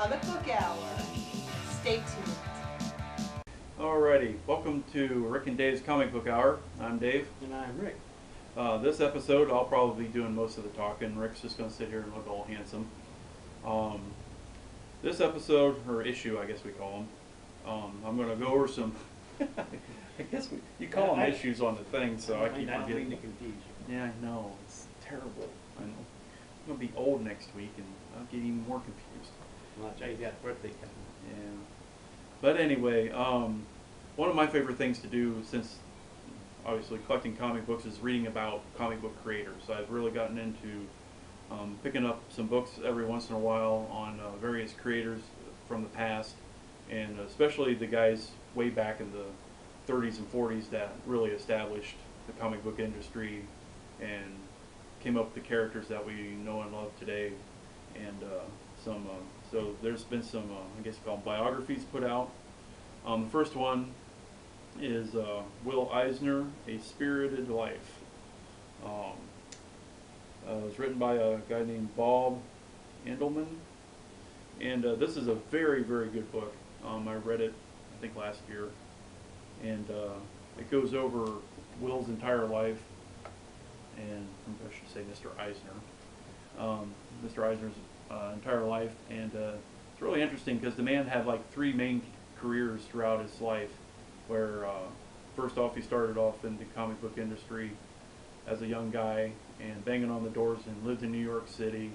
Comic Book Hour. Stay tuned. Alrighty, welcome to Rick and Dave's Comic Book Hour. I'm Dave. And I'm Rick. This episode, I'll probably be doing most of the talking. Rick's just going to sit here and look all handsome. This episode, or issue, I guess we call them, I'm going to go over some. I guess you call them issues on the thing, so I keep I don't mean forgetting. to confuse you. Yeah, I know. It's terrible. I know. I'm going to be old next week, and I'll get even more confused. Well, Jay's got a birthday coming. Yeah. But anyway, one of my favorite things to do, since obviously collecting comic books, is reading about comic book creators. I've really gotten into picking up some books every once in a while on various creators from the past, and especially the guys way back in the 30s and 40s that really established the comic book industry and came up with the characters that we know and love today. And so there's been some, I guess you call them biographies put out. The first one is Will Eisner, A Spirited Life. It was written by a guy named Bob Endelman, and this is a very, very good book. I read it, I think, last year, and it goes over Will's entire life, and I should say Mr. Eisner. Mr. Eisner's entire life, and it's really interesting because the man had like three main careers throughout his life, where first off he started off in the comic book industry as a young guy and banging on the doors, and lived in New York City,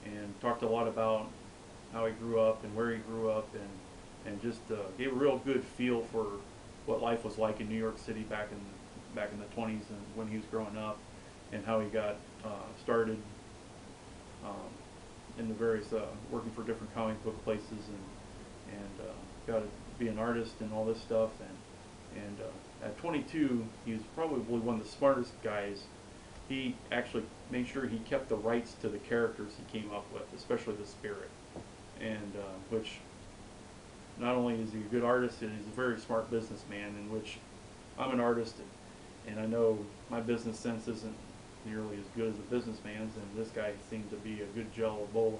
and talked a lot about how he grew up and where he grew up, and just gave a real good feel for what life was like in New York City back in the 20s and when he was growing up, and how he got started in the various working for different comic book places, and got to be an artist and all this stuff, and at 22 he was probably one of the smartest guys. He actually made sure he kept the rights to the characters he came up with, especially the Spirit, and which not only is he a good artist, he's a very smart businessman, in which I'm an artist, and I know my business sense isn't nearly as good as a businessman's, and this guy seemed to be a good gel of both,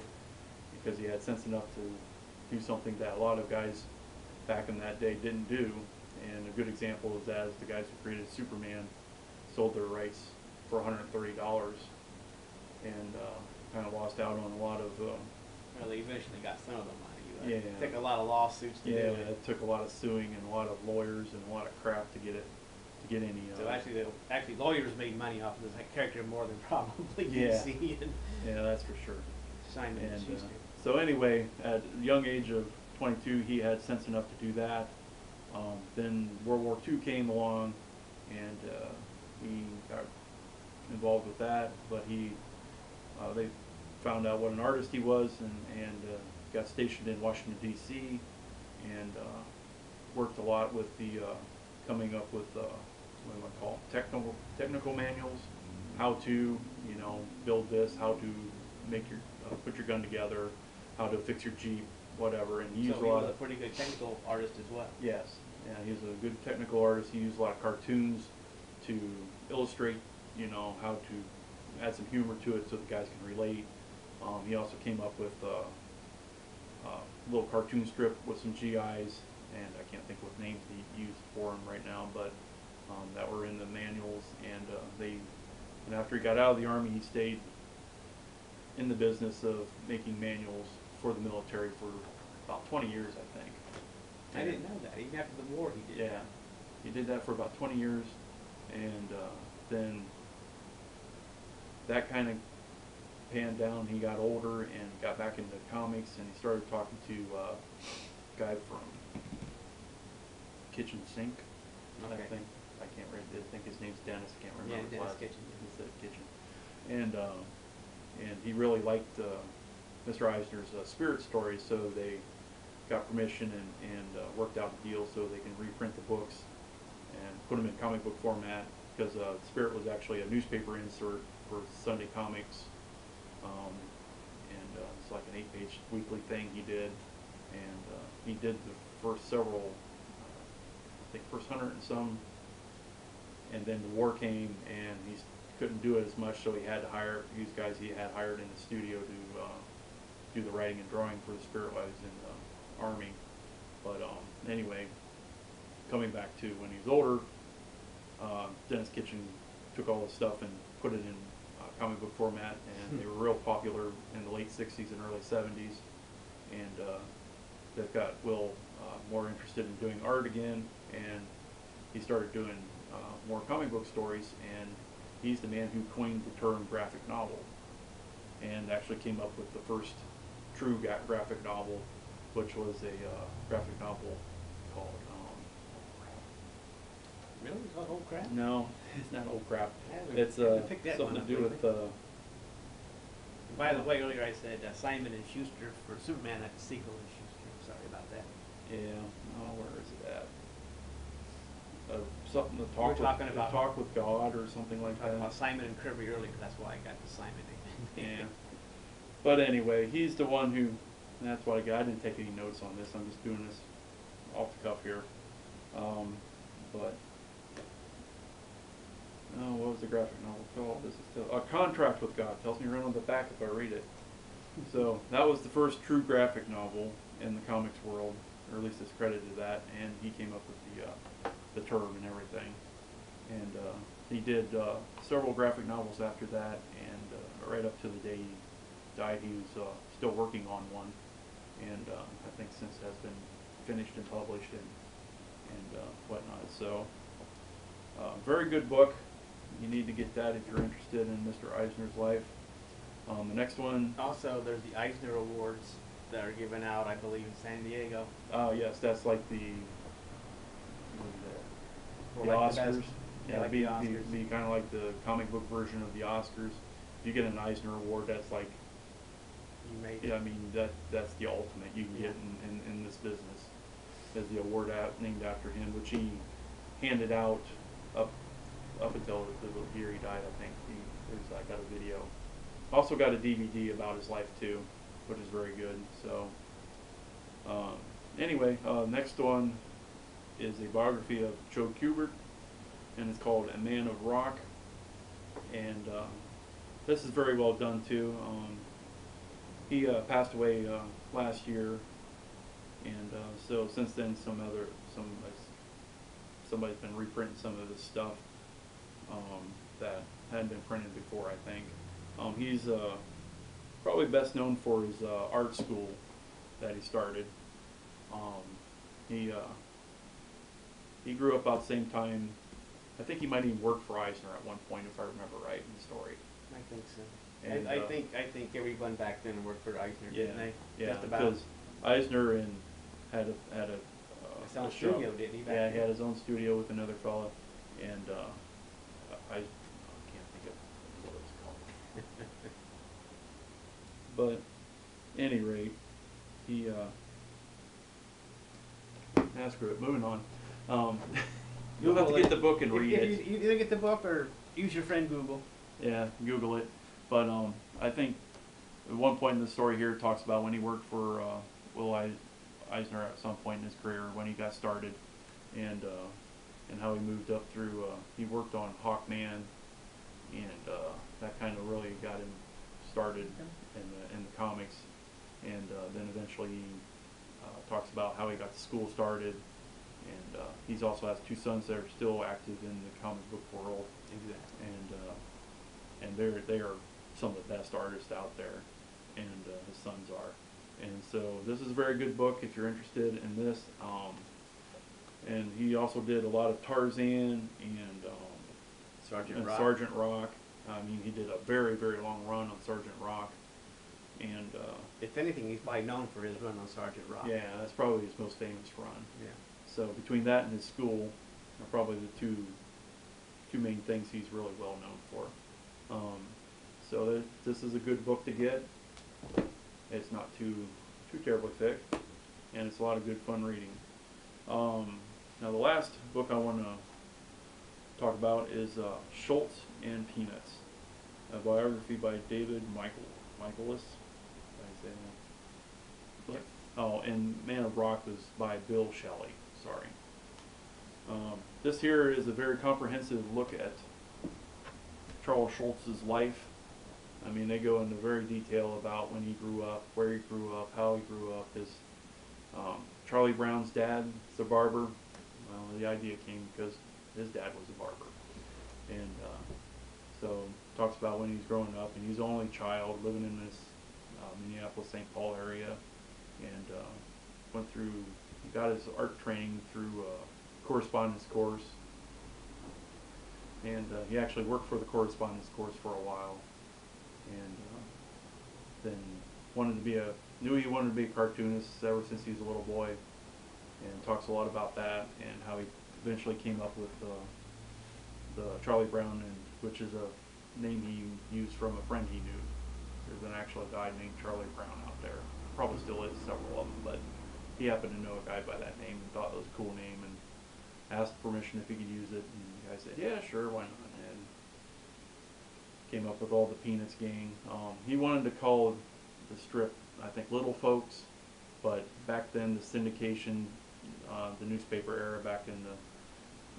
because he had sense enough to do something that a lot of guys back in that day didn't do. And a good example is that the guys who created Superman sold their rights for $130, and kind of lost out on a lot of Well, they eventually got some of the money. yeah. It took a lot of lawsuits to do it. It took a lot of suing and a lot of lawyers and a lot of crap to get any. So actually lawyers made money off of this character more than probably Yeah. DC and Yeah, that's for sure. Simon and And Schuster. so anyway, at a young age of 22, he had sense enough to do that. Then World War II came along, and he got involved with that. But they found out what an artist he was, and got stationed in Washington D.C. and worked a lot with the coming up with what do I call it? Technical manuals, how to build this, how to make your put your gun together, how to fix your Jeep, whatever. And he used So he was a pretty good technical artist as well. Yes, yeah, he's a good technical artist. He used a lot of cartoons to illustrate, how to add some humor to it so the guys can relate. He also came up with a little cartoon strip with some GIs, and I can't think what names he used for them right now, but that were in the manuals. And after he got out of the Army, he stayed in the business of making manuals for the military for about 20 years, I think. I didn't know that. Even after the war, he did. Yeah, he did that for about 20 years, and then that kind of panned down. He got older and got back into comics, and he started talking to a guy from Kitchen Sink. Okay. I can't remember. I think his name's Dennis. I can't remember. Yeah, Dennis Kitchen. He said Kitchen, and he really liked Mr. Eisner's Spirit stories, so they got permission and worked out a deal so they can reprint the books and put them in comic book format, because Spirit was actually a newspaper insert for Sunday Comics, and it's like an 8-page weekly thing he did, and he did the first several, I think first 100 and some, and then the war came and he couldn't do it as much, so he had to hire these guys he had hired in the studio do the writing and drawing for the spirit while he was in the Army. But anyway, coming back to when he was older, Dennis Kitchen took all this stuff and put it in comic book format, and they were real popular in the late 60s and early 70s. And that got Will more interested in doing art again, and he started doing more comic book stories, and he's the man who coined the term graphic novel, and actually came up with the first true graphic novel, which was a graphic novel called Really? It's called Old Crap? no, it's not old crap. Yeah, It's we picked that something one to up do lately. with By the way, earlier I said Simon and Schuster for Superman. That's the sequel to Schuster. Sorry about that. yeah, where is it at? Something to We're talk talking with, about- talk with God or something like Talking that. about Simon and Kirby earlier. That's why I got the Simon name. Yeah. But anyway, he's the one who, and that's what I got. I didn't take any notes on this. I'm just doing this off the cuff here. But, oh, what was the graphic novel called? This is still, A Contract with God. Tells me right on the back if I read it. So, that was the first true graphic novel in the comics world, or at least it's credited to that, and he came up with the term and everything. And he did several graphic novels after that, and right up to the day he died, he was still working on one, and I think since has been finished and published and whatnot. So, very good book. You need to get that if you're interested in Mr. Eisner's life. The next one, Also, there's the Eisner Awards that are given out, I believe, in San Diego. oh yes, that's like the For the like the Oscars. best- Yeah, like be the Oscars. be kind of like the comic book version of the Oscars. If you get an Eisner Award, that's like, You made yeah, I mean that's the ultimate you can get in this business. Is the award named after him, which he handed out up until the year he died, I think. I got a video. Also got a DVD about his life too, which is very good. So anyway, next one is a biography of Joe Kubert, and it's called A Man of Rock. And this is very well done too. He passed away last year, and so since then somebody's been reprinting some of this stuff that hadn't been printed before, I think. He's probably best known for his art school that he started. He grew up about the same time. I think he might even work for Eisner at one point, if I remember right in the story. I think so. And, I think everyone back then worked for Eisner, Yeah, didn't they? yeah, Just about. because Eisner had a His own a show. studio, didn't he, back Yeah, he then? had his own studio with another fella, and I can't think of what it's called. But any rate, he screw it. Moving on. You'll have to get the book and read it. You either get the book or use your friend Google. Yeah, Google it. But I think at one point in the story here it talks about when he worked for Will Eisner at some point in his career when he got started, and how he moved up through. He worked on Hawkman, and that kind of really got him started in the comics, and then eventually he talks about how he got the school started, and he's also has two sons that are still active in the comic book world. Exactly. And they are some of the best artists out there, and his sons are. And so this is a very good book if you're interested in this. And he also did a lot of Tarzan and Sergeant Rock. I mean, he did a very, very long run on Sergeant Rock. And If anything, he's probably known for his run on Sergeant Rock. yeah, that's probably his most famous run. Yeah. So between that and his school are probably the two main things he's really well known for. So this is a good book to get. It's not too terribly thick, and it's a lot of good fun reading. Now the last book I want to talk about is Schultz and Peanuts, a biography by David Michaelis. Did I say that? Yep. Oh, and Man of Rock was by Bill Shelley. Sorry. This here is a very comprehensive look at Charles Schultz's life, I mean, they go into very detail about when he grew up, where he grew up, how he grew up. His Charlie Brown's dad is a barber. Well, the idea came because his dad was a barber, and so talks about when he's growing up, and he's the only child living in this Minneapolis, St. Paul area, and went through. He got his art training through a correspondence course, and he actually worked for the correspondence course for a while, and then knew he wanted to be a cartoonist ever since he was a little boy, and talks a lot about that and how he eventually came up with the Charlie Brown, which is a name he used from a friend he knew. There's an actual guy named Charlie Brown out there. Probably still is, several of them, but he happened to know a guy by that name and thought it was a cool name and asked permission if he could use it, and the guy said, yeah, sure, why not, and came up with all the Peanuts gang. He wanted to call the strip, I think, Little Folks, but back then the syndication, the newspaper era back in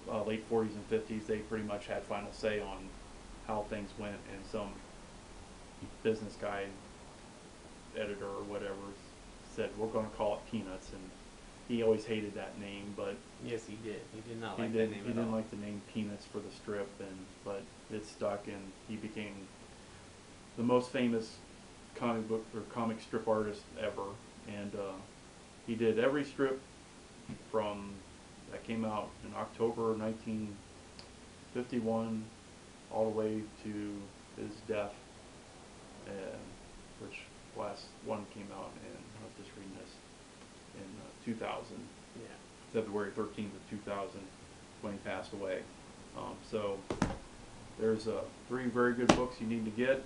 the late 40s and 50s, they pretty much had final say on how things went, and some business guy, editor or whatever, said, we're going to call it Peanuts, and he always hated that name, but Yes, he did. He did not he like that name he at didn't all. like the name Peanuts for the strip, but it stuck, and he became the most famous comic book or comic strip artist ever, and he did every strip from that came out in October 1951 all the way to his death, which last one came out in, I was just reading this, in 2000, Yeah. February 13th of 2000, when he passed away. So there's 3 very good books you need to get.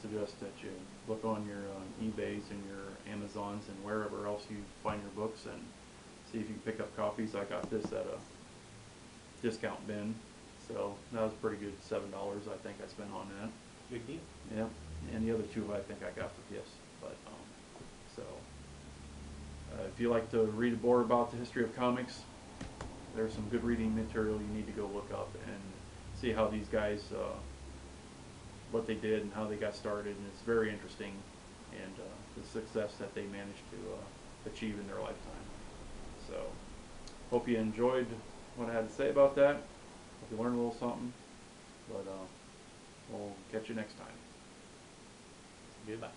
Suggest that you look on your eBays and your Amazons and wherever else you find your books and see if you can pick up copies. I got this at a discount bin, so that was pretty good. $7 I think I spent on that. Good deal. Yeah, and the other 2 I think I got for gifts. But so if you like to read more about the history of comics, there's some good reading material you need to go look up and see how these guys, what they did and how they got started, and it's very interesting, and the success that they managed to achieve in their lifetime. So hope you enjoyed what I had to say about that. Hope you learned a little something, but we'll catch you next time. Goodbye.